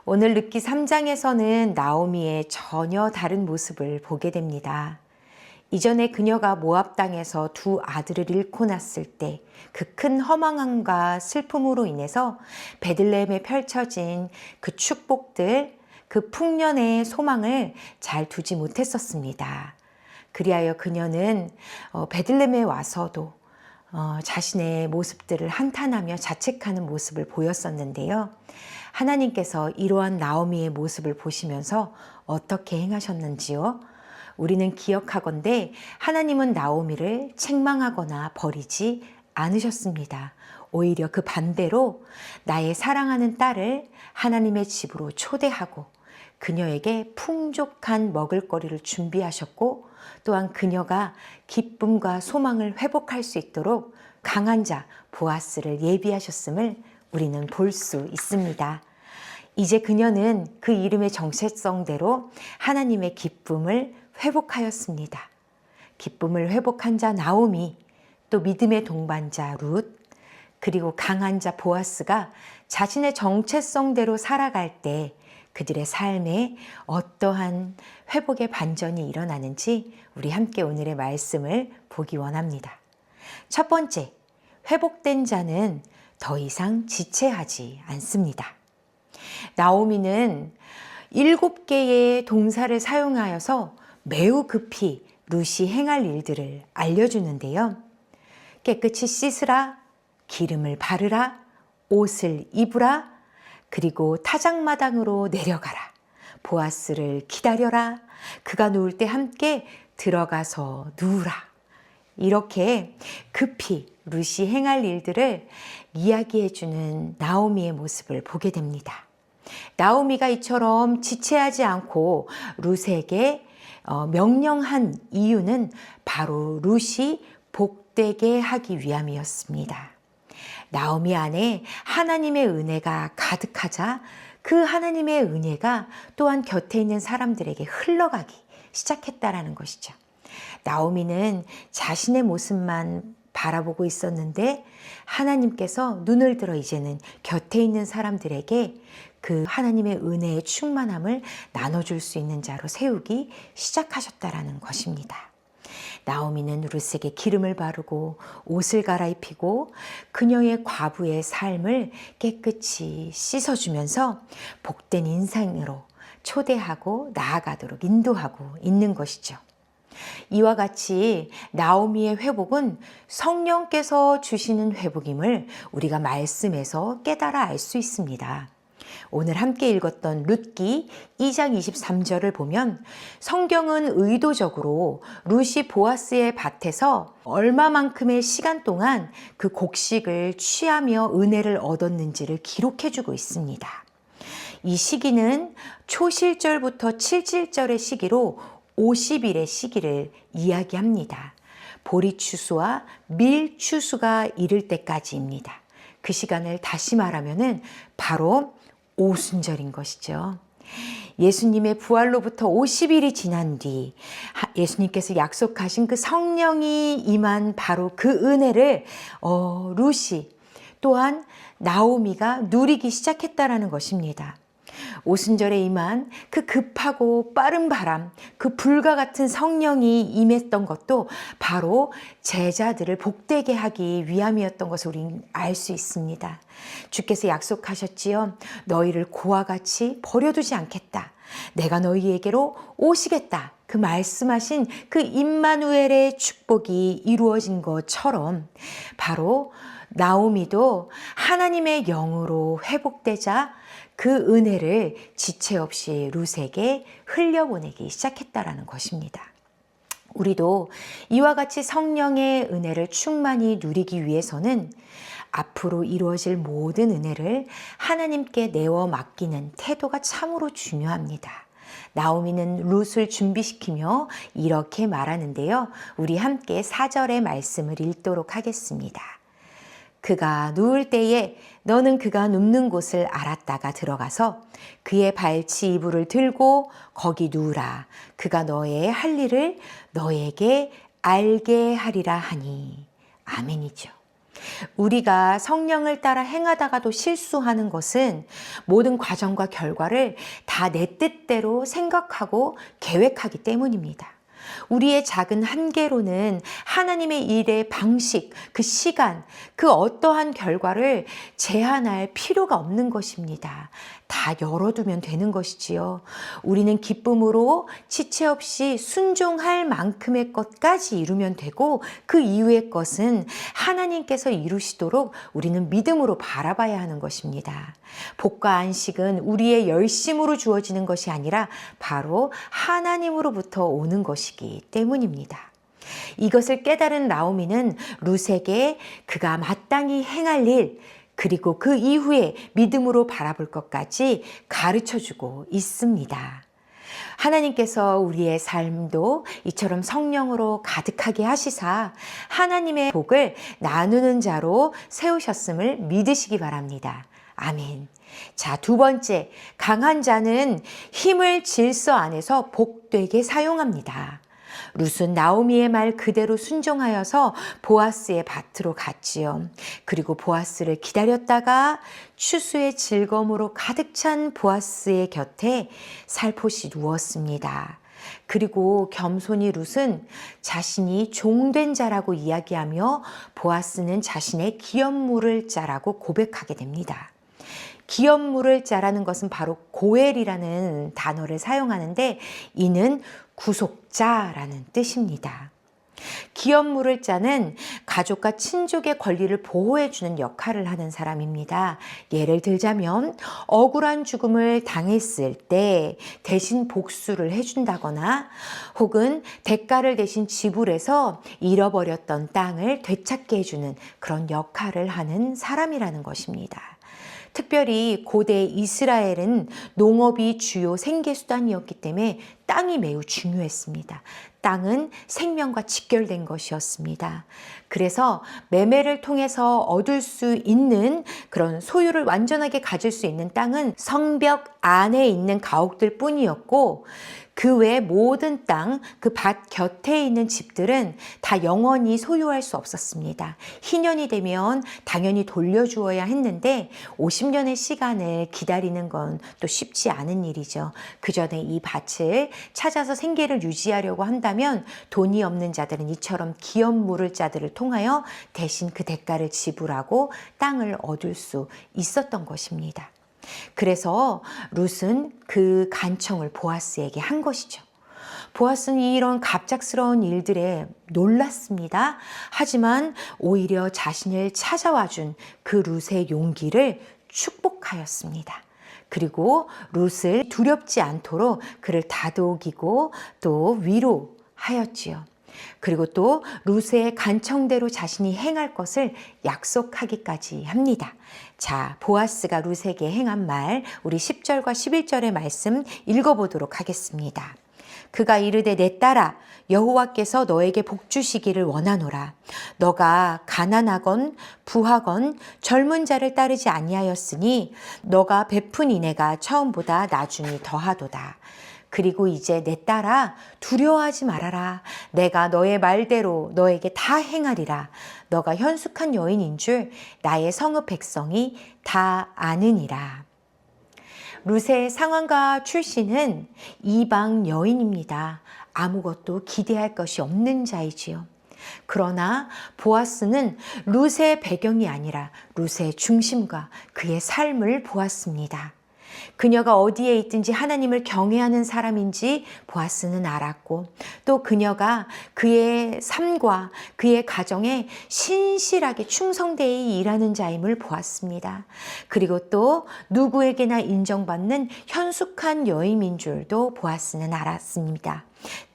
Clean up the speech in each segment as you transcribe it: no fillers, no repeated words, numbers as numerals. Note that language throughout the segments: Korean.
오늘 룻기 3장에서는 나오미의 전혀 다른 모습을 보게 됩니다. 이전에 그녀가 모압 땅에서 두 아들을 잃고 났을 때 그 큰 허망함과 슬픔으로 인해서 베들레헴에 펼쳐진 그 축복들, 그 풍년의 소망을 잘 두지 못했었습니다. 그리하여 그녀는 베들레헴에 와서도 자신의 모습들을 한탄하며 자책하는 모습을 보였었는데요. 하나님께서 이러한 나오미의 모습을 보시면서 어떻게 행하셨는지요? 우리는 기억하건대 하나님은 나오미를 책망하거나 버리지 않으셨습니다. 오히려 그 반대로 나의 사랑하는 딸을 하나님의 집으로 초대하고 그녀에게 풍족한 먹을거리를 준비하셨고 또한 그녀가 기쁨과 소망을 회복할 수 있도록 강한 자 보아스를 예비하셨음을 우리는 볼 수 있습니다. 이제 그녀는 그 이름의 정체성대로 하나님의 기쁨을 회복하였습니다. 기쁨을 회복한 자 나오미, 또 믿음의 동반자 룻, 그리고 강한 자 보아스가 자신의 정체성대로 살아갈 때 그들의 삶에 어떠한 회복의 반전이 일어나는지 우리 함께 오늘의 말씀을 보기 원합니다. 첫 번째, 회복된 자는 더 이상 지체하지 않습니다. 나오미는 7개의 동사를 사용하여서 매우 급히 룻이 행할 일들을 알려주는데요. 깨끗이 씻으라, 기름을 바르라, 옷을 입으라, 그리고 타작마당으로 내려가라, 보아스를 기다려라, 그가 누울 때 함께 들어가서 누우라. 이렇게 급히 룻이 행할 일들을 이야기해주는 나오미의 모습을 보게 됩니다. 나오미가 이처럼 지체하지 않고 룻에게 명령한 이유는 바로 룻이 복되게 하기 위함이었습니다. 나오미 안에 하나님의 은혜가 가득하자 그 하나님의 은혜가 또한 곁에 있는 사람들에게 흘러가기 시작했다라는 것이죠. 나오미는 자신의 모습만 바라보고 있었는데 하나님께서 눈을 들어 이제는 곁에 있는 사람들에게 그 하나님의 은혜의 충만함을 나눠줄 수 있는 자로 세우기 시작하셨다라는 것입니다. 나오미는 룻에게 기름을 바르고 옷을 갈아입히고 그녀의 과부의 삶을 깨끗이 씻어주면서 복된 인생으로 초대하고 나아가도록 인도하고 있는 것이죠. 이와 같이 나오미의 회복은 성령께서 주시는 회복임을 우리가 말씀에서 깨달아 알 수 있습니다. 오늘 함께 읽었던 룻기 2장 23절을 보면 성경은 의도적으로 룻이 보아스의 밭에서 얼마만큼의 시간 동안 그 곡식을 취하며 은혜를 얻었는지를 기록해주고 있습니다. 이 시기는 초실절부터 7실절의 시기로 50일의 시기를 이야기합니다. 보리추수와 밀추수가 이를 때까지입니다. 그 시간을 다시 말하면은 바로 오순절인 것이죠. 예수님의 부활로부터 50일이 지난 뒤 예수님께서 약속하신 그 성령이 임한 바로 그 은혜를 룻이 또한 나오미가 누리기 시작했다라는 것입니다. 오순절에 임한 그 급하고 빠른 바람, 그 불과 같은 성령이 임했던 것도 바로 제자들을 복되게 하기 위함이었던 것을 우리는 알 수 있습니다. 주께서 약속하셨지요. 너희를 고와 같이 버려두지 않겠다. 내가 너희에게로 오시겠다. 그 말씀하신 그 임마누엘의 축복이 이루어진 것처럼 바로 나오미도 하나님의 영으로 회복되자 그 은혜를 지체 없이 룻에게 흘려보내기 시작했다라는 것입니다. 우리도 이와 같이 성령의 은혜를 충만히 누리기 위해서는 앞으로 이루어질 모든 은혜를 하나님께 내어 맡기는 태도가 참으로 중요합니다. 나오미는 룻을 준비시키며 이렇게 말하는데요. 우리 함께 4절의 말씀을 읽도록 하겠습니다. 그가 누울 때에 너는 그가 눕는 곳을 알았다가 들어가서 그의 발치 이불을 들고 거기 누우라. 그가 너의 할 일을 너에게 알게 하리라 하니. 아멘이죠. 우리가 성령을 따라 행하다가도 실수하는 것은 모든 과정과 결과를 다 내 뜻대로 생각하고 계획하기 때문입니다. 우리의 작은 한계로는 하나님의 일의 방식, 그 시간, 그 어떠한 결과를 제한할 필요가 없는 것입니다. 다 열어두면 되는 것이지요. 우리는 기쁨으로 지체 없이 순종할 만큼의 것까지 이루면 되고 그 이후의 것은 하나님께서 이루시도록 우리는 믿음으로 바라봐야 하는 것입니다. 복과 안식은 우리의 열심으로 주어지는 것이 아니라 바로 하나님으로부터 오는 것이기 때문입니다. 이것을 깨달은 나오미는 룻에게 그가 마땅히 행할 일, 그리고 그 이후에 믿음으로 바라볼 것까지 가르쳐주고 있습니다. 하나님께서 우리의 삶도 이처럼 성령으로 가득하게 하시사 하나님의 복을 나누는 자로 세우셨음을 믿으시기 바랍니다. 아멘. 자, 두 번째, 강한 자는 힘을 질서 안에서 복되게 사용합니다. 룻은 나오미의 말 그대로 순종하여서 보아스의 밭으로 갔지요. 그리고 보아스를 기다렸다가 추수의 즐거움으로 가득 찬 보아스의 곁에 살포시 누웠습니다. 그리고 겸손히 룻은 자신이 종된 자라고 이야기하며 보아스는 자신의 기업물을 자라고 고백하게 됩니다. 기업물을 자라는 것은 바로 고엘이라는 단어를 사용하는데 이는 구속자라는 뜻입니다. 기업물을 자는 가족과 친족의 권리를 보호해주는 역할을 하는 사람입니다. 예를 들자면 억울한 죽음을 당했을 때 대신 복수를 해준다거나 혹은 대가를 대신 지불해서 잃어버렸던 땅을 되찾게 해주는 그런 역할을 하는 사람이라는 것입니다. 특별히 고대 이스라엘은 농업이 주요 생계수단이었기 때문에 땅이 매우 중요했습니다. 땅은 생명과 직결된 것이었습니다. 그래서 매매를 통해서 얻을 수 있는 그런 소유를 완전하게 가질 수 있는 땅은 성벽 안에 있는 가옥들 뿐이었고 그 외 모든 땅, 그 밭 곁에 있는 집들은 다 영원히 소유할 수 없었습니다. 희년이 되면 당연히 돌려주어야 했는데 50년의 시간을 기다리는 건 또 쉽지 않은 일이죠. 그 전에 이 밭을 찾아서 생계를 유지하려고 한다면 돈이 없는 자들은 이처럼 기업물을 자들을 통하여 대신 그 대가를 지불하고 땅을 얻을 수 있었던 것입니다. 그래서 룻은 그 간청을 보아스에게 한 것이죠. 보아스는 이런 갑작스러운 일들에 놀랐습니다. 하지만 오히려 자신을 찾아와 준 그 룻의 용기를 축복하였습니다. 그리고 룻을 두렵지 않도록 그를 다독이고 또 위로하였지요. 그리고 또 룻의 간청대로 자신이 행할 것을 약속하기까지 합니다. 자, 보아스가 룻에게 행한 말, 우리 10절과 11절의 말씀 읽어보도록 하겠습니다. 그가 이르되 내 딸아 여호와께서 너에게 복 주시기를 원하노라. 너가 가난하건 부하건 젊은 자를 따르지 아니하였으니 너가 베푼 인애가 처음보다 나중이 더하도다. 그리고 이제 내 딸아 두려워하지 말아라. 내가 너의 말대로 너에게 다 행하리라. 너가 현숙한 여인인 줄 나의 성읍 백성이 다 아느니라. 룻의 상황과 출신은 이방 여인입니다. 아무것도 기대할 것이 없는 자이지요. 그러나 보아스는 룻의 배경이 아니라 룻의 중심과 그의 삶을 보았습니다. 그녀가 어디에 있든지 하나님을 경외하는 사람인지 보아스는 알았고 또 그녀가 그의 삶과 그의 가정에 신실하게 충성되어 일하는 자임을 보았습니다. 그리고 또 누구에게나 인정받는 현숙한 여인인 줄도 보아스는 알았습니다.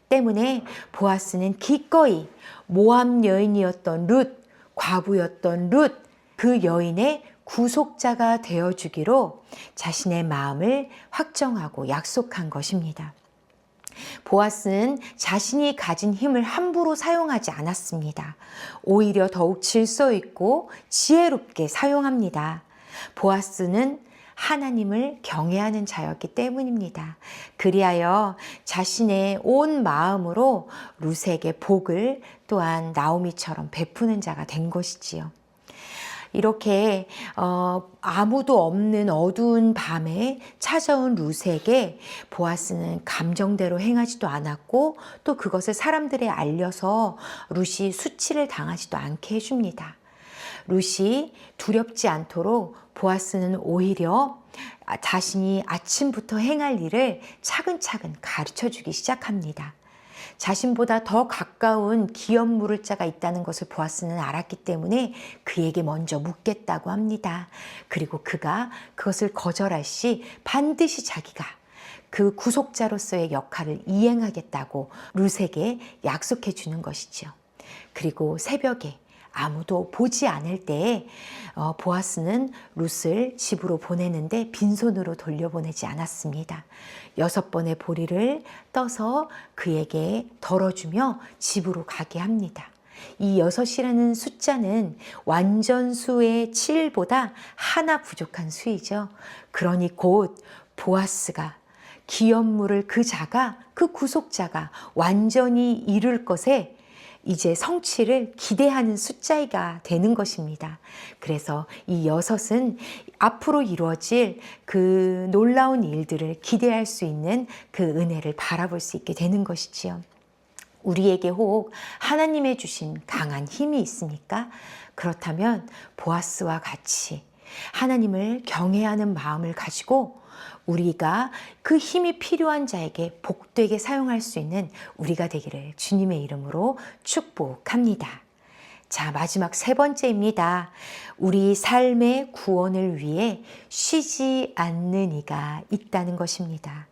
때문에 보아스는 기꺼이 모압 여인이었던 룻, 과부였던 룻, 그 여인의 구속자가 되어주기로 자신의 마음을 확정하고 약속한 것입니다. 보아스는 자신이 가진 힘을 함부로 사용하지 않았습니다. 오히려 더욱 질서 있고 지혜롭게 사용합니다. 보아스는 하나님을 경외하는 자였기 때문입니다. 그리하여 자신의 온 마음으로 룻에게 복을 또한 나오미처럼 베푸는 자가 된 것이지요. 이렇게 아무도 없는 어두운 밤에 찾아온 룻에게 보아스는 감정대로 행하지도 않았고 또 그것을 사람들에 알려서 룻이 수치를 당하지도 않게 해줍니다. 룻이 두렵지 않도록 보아스는 오히려 자신이 아침부터 행할 일을 차근차근 가르쳐주기 시작합니다. 자신보다 더 가까운 기업 물을 자가 있다는 것을 보아스는 알았기 때문에 그에게 먼저 묻겠다고 합니다. 그리고 그가 그것을 거절할 시 반드시 자기가 그 구속자로서의 역할을 이행하겠다고 룻에게 약속해 주는 것이죠. 그리고 새벽에 아무도 보지 않을 때에 보아스는 룻을 집으로 보내는데 빈손으로 돌려보내지 않았습니다. 6번의 보리를 떠서 그에게 덜어주며 집으로 가게 합니다. 이 6이라는 숫자는 완전수의 7보다 하나 부족한 수이죠. 그러니 곧 보아스가 기업물을 그 구속자가 완전히 이룰 것에 이제 성취를 기대하는 숫자가 되는 것입니다. 그래서 이 6은 앞으로 이루어질 그 놀라운 일들을 기대할 수 있는 그 은혜를 바라볼 수 있게 되는 것이지요. 우리에게 혹 하나님의 주신 강한 힘이 있습니까? 그렇다면 보아스와 같이 하나님을 경외하는 마음을 가지고 우리가 그 힘이 필요한 자에게 복되게 사용할 수 있는 우리가 되기를 주님의 이름으로 축복합니다. 자, 마지막 3번째입니다. 우리 삶의 구원을 위해 쉬지 않는 이가 있다는 것입니다.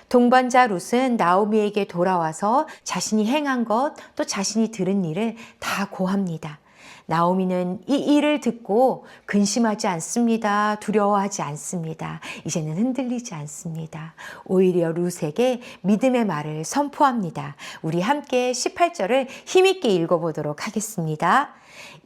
동반자 룻은 나오미에게 돌아와서 자신이 행한 것, 또 자신이 들은 일을 다 고합니다. 나오미는 이 일을 듣고 근심하지 않습니다. 두려워하지 않습니다. 이제는 흔들리지 않습니다. 오히려 룻에게 믿음의 말을 선포합니다. 우리 함께 18절을 힘있게 읽어보도록 하겠습니다.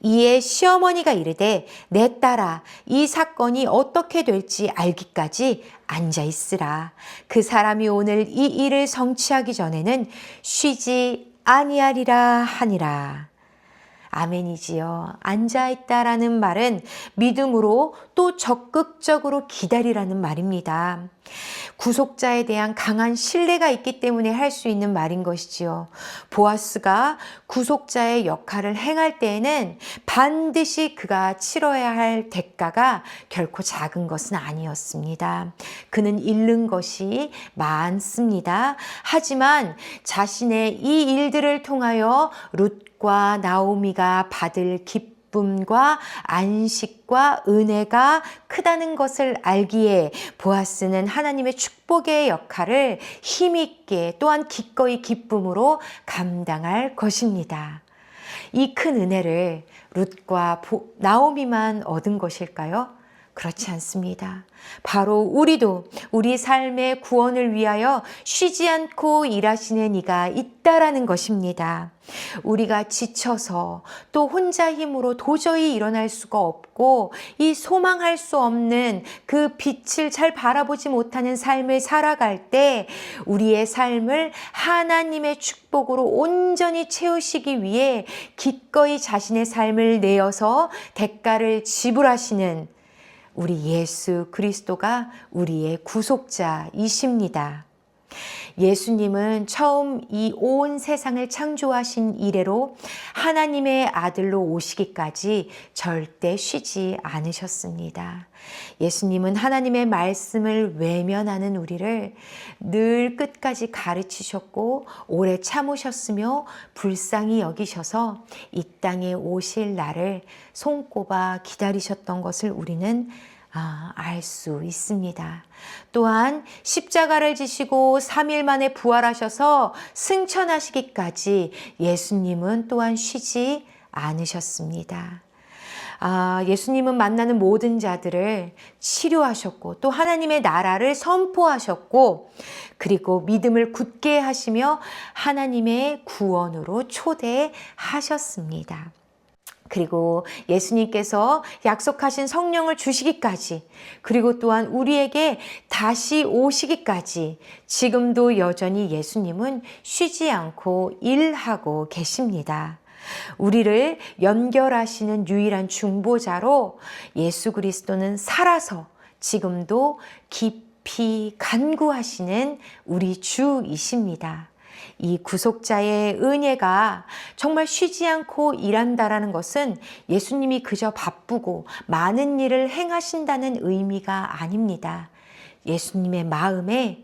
이에 시어머니가 이르되 내 딸아 이 사건이 어떻게 될지 알기까지 앉아 있으라. 그 사람이 오늘 이 일을 성취하기 전에는 쉬지 아니하리라 하니라. 아멘이지요. 앉아있다라는 말은 믿음으로 또 적극적으로 기다리라는 말입니다. 구속자에 대한 강한 신뢰가 있기 때문에 할 수 있는 말인 것이지요. 보아스가 구속자의 역할을 행할 때에는 반드시 그가 치러야 할 대가가 결코 작은 것은 아니었습니다. 그는 잃는 것이 많습니다. 하지만 자신의 이 일들을 통하여 룻과 나오미가 받을 기쁨과 안식과 은혜가 크다는 것을 알기에 보아스는 하나님의 축복의 역할을 힘있게 또한 기꺼이 기쁨으로 감당할 것입니다. 이 큰 은혜를 룻과 나오미만 얻은 것일까요? 그렇지 않습니다. 바로 우리도 우리 삶의 구원을 위하여 쉬지 않고 일하시는 이가 있다라는 것입니다. 우리가 지쳐서 또 혼자 힘으로 도저히 일어날 수가 없고 이 소망할 수 없는 그 빛을 잘 바라보지 못하는 삶을 살아갈 때 우리의 삶을 하나님의 축복으로 온전히 채우시기 위해 기꺼이 자신의 삶을 내어서 대가를 지불하시는 우리 예수 그리스도가 우리의 구속자이십니다. 예수님은 처음 이 온 세상을 창조하신 이래로 하나님의 아들로 오시기까지 절대 쉬지 않으셨습니다. 예수님은 하나님의 말씀을 외면하는 우리를 늘 끝까지 가르치셨고 오래 참으셨으며 불쌍히 여기셔서 이 땅에 오실 날을 손꼽아 기다리셨던 것을 우리는 알 수 있습니다. 또한 십자가를 지시고 3일 만에 부활하셔서 승천하시기까지 예수님은 또한 쉬지 않으셨습니다. 예수님은 만나는 모든 자들을 치료하셨고 또 하나님의 나라를 선포하셨고 그리고 믿음을 굳게 하시며 하나님의 구원으로 초대하셨습니다. 그리고 예수님께서 약속하신 성령을 주시기까지 그리고 또한 우리에게 다시 오시기까지 지금도 여전히 예수님은 쉬지 않고 일하고 계십니다. 우리를 연결하시는 유일한 중보자로 예수 그리스도는 살아서 지금도 깊이 간구하시는 우리 주이십니다. 이 구속자의 은혜가 정말 쉬지 않고 일한다라는 것은 예수님이 그저 바쁘고 많은 일을 행하신다는 의미가 아닙니다. 예수님의 마음에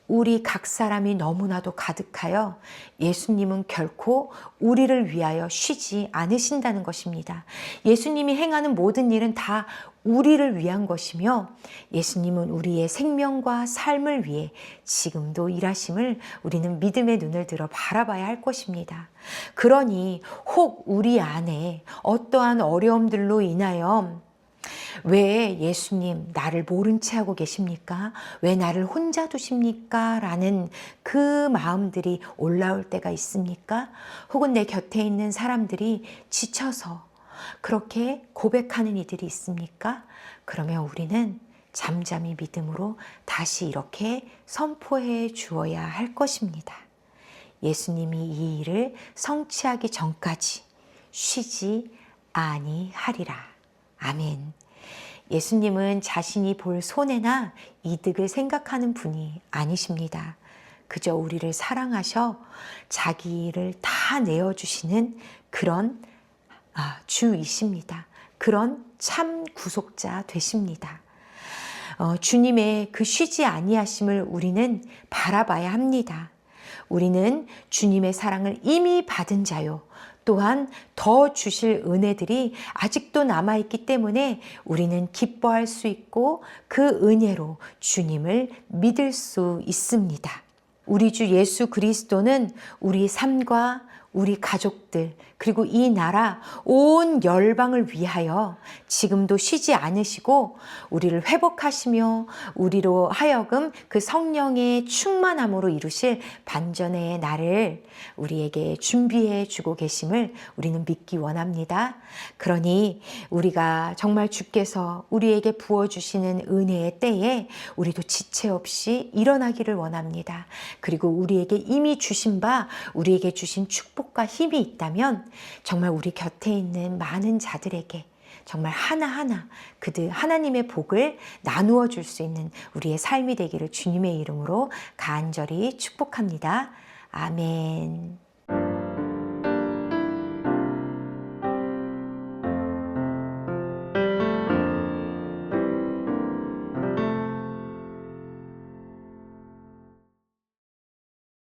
우리 각 사람이 너무나도 가득하여 예수님은 결코 우리를 위하여 쉬지 않으신다는 것입니다. 예수님이 행하는 모든 일은 다 우리를 위한 것이며 예수님은 우리의 생명과 삶을 위해 지금도 일하심을 우리는 믿음의 눈을 들어 바라봐야 할 것입니다. 그러니 혹 우리 안에 어떠한 어려움들로 인하여 왜 예수님 나를 모른 채 하고 계십니까? 왜 나를 혼자 두십니까? 라는 그 마음들이 올라올 때가 있습니까? 혹은 내 곁에 있는 사람들이 지쳐서 그렇게 고백하는 이들이 있습니까? 그러면 우리는 잠잠히 믿음으로 다시 이렇게 선포해 주어야 할 것입니다. 예수님이 이 일을 성취하기 전까지 쉬지 아니하리라. 아멘. 예수님은 자신이 볼 손해나 이득을 생각하는 분이 아니십니다. 그저 우리를 사랑하셔 자기를 다 내어주시는 그런 주이십니다. 그런 참 구속자 되십니다. 주님의 그 쉬지 아니하심을 우리는 바라봐야 합니다. 우리는 주님의 사랑을 이미 받은 자요. 또한 더 주실 은혜들이 아직도 남아있기 때문에 우리는 기뻐할 수 있고 그 은혜로 주님을 믿을 수 있습니다. 우리 주 예수 그리스도는 우리 삶과 우리 가족들 그리고 이 나라 온 열방을 위하여 지금도 쉬지 않으시고 우리를 회복하시며 우리로 하여금 그 성령의 충만함으로 이루실 반전의 날을 우리에게 준비해 주고 계심을 우리는 믿기 원합니다. 그러니 우리가 정말 주께서 우리에게 부어주시는 은혜의 때에 우리도 지체 없이 일어나기를 원합니다. 그리고 우리에게 이미 주신 바 우리에게 주신 축복과 힘이 있다면 정말 우리 곁에 있는 많은 자들에게 정말 하나하나 그들 하나님의 복을 나누어 줄 수 있는 우리의 삶이 되기를 주님의 이름으로 간절히 축복합니다. 아멘.